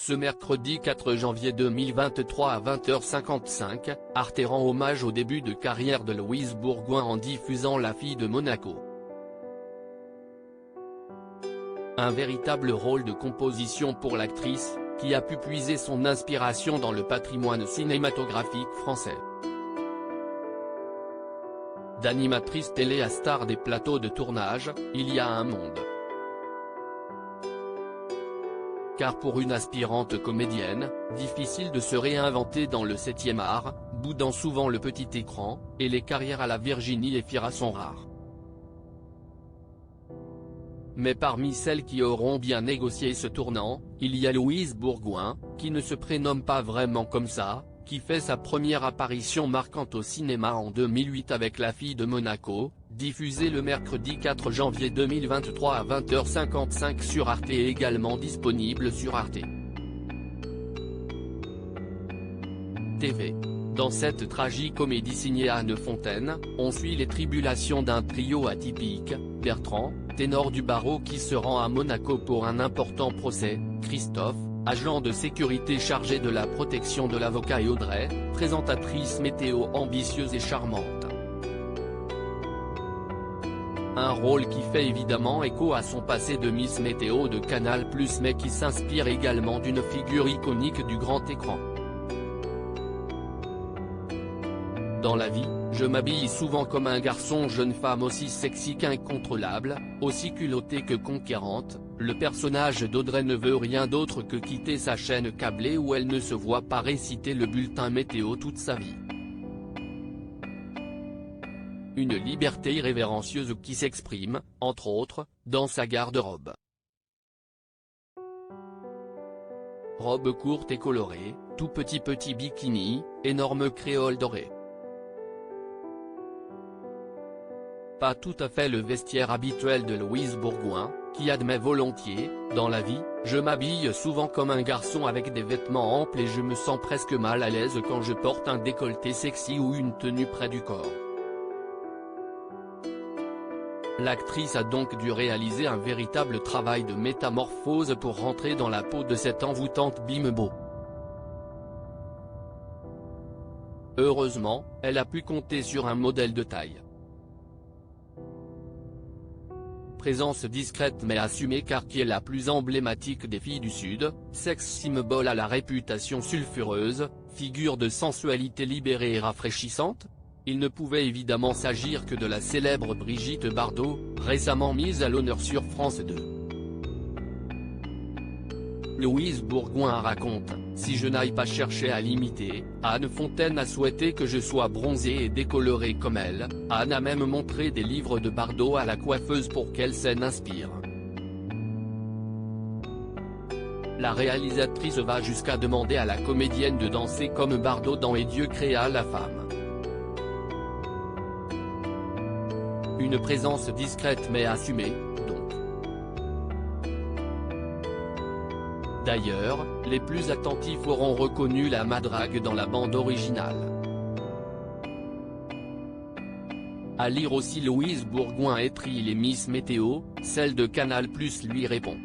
Ce mercredi 4 janvier 2023 à 20h55, Arte rend hommage au début de carrière de Louise Bourgoin en diffusant La fille de Monaco. Un véritable rôle de composition pour l'actrice, qui a pu puiser son inspiration dans le patrimoine cinématographique français. D'animatrice télé à star des plateaux de tournage, il y a un monde. Car pour une aspirante comédienne, difficile de se réinventer dans le 7e art, boudant souvent le petit écran, et les carrières à la Virginie Efira sont rares. Mais parmi celles qui auront bien négocié ce tournant, il y a Louise Bourgoin, qui ne se prénomme pas vraiment comme ça, qui fait sa première apparition marquante au cinéma en 2008 avec La fille de Monaco, diffusée le mercredi 4 janvier 2023 à 20h55 sur Arte et également disponible sur Arte TV. Dans cette tragicomédie signée Anne Fontaine, on suit les tribulations d'un trio atypique, Bertrand, ténor du barreau qui se rend à Monaco pour un important procès, Christophe, agent de sécurité chargé de la protection de l'avocat et Audrey, présentatrice météo ambitieuse et charmante. Un rôle qui fait évidemment écho à son passé de Miss Météo de Canal+, mais qui s'inspire également d'une figure iconique du grand écran. Dans la vie, je m'habille souvent comme un garçon, jeune femme aussi sexy qu'incontrôlable, aussi culottée que conquérante. Le personnage d'Audrey ne veut rien d'autre que quitter sa chaîne câblée où elle ne se voit pas réciter le bulletin météo toute sa vie. Une liberté irrévérencieuse qui s'exprime, entre autres, dans sa garde-robe. Robe courte et colorée, tout petit bikini, énorme créole doré. Pas tout à fait le vestiaire habituel de Louise Bourgoin, qui admet volontiers, dans la vie, je m'habille souvent comme un garçon avec des vêtements amples et je me sens presque mal à l'aise quand je porte un décolleté sexy ou une tenue près du corps. L'actrice a donc dû réaliser un véritable travail de métamorphose pour rentrer dans la peau de cette envoûtante bimbo. Heureusement, elle a pu compter sur un modèle de taille. Présence discrète mais assumée car qui est la plus emblématique des filles du Sud, sex symbole à la réputation sulfureuse, figure de sensualité libérée et rafraîchissante? Il ne pouvait évidemment s'agir que de la célèbre Brigitte Bardot, récemment mise à l'honneur sur France 2. Louise Bourgoin raconte, si je n'aille pas chercher à l'imiter, Anne Fontaine a souhaité que je sois bronzée et décolorée comme elle. Anne a même montré des livres de Bardot à la coiffeuse pour qu'elle s'en inspire. La réalisatrice va jusqu'à demander à la comédienne de danser comme Bardot dans Et Dieu créa la femme. Une présence discrète mais assumée, donc. D'ailleurs, les plus attentifs auront reconnu la madrague dans la bande originale. À lire aussi Louise Bourgoin étrit les Miss Météo, celle de Canal+ lui répond.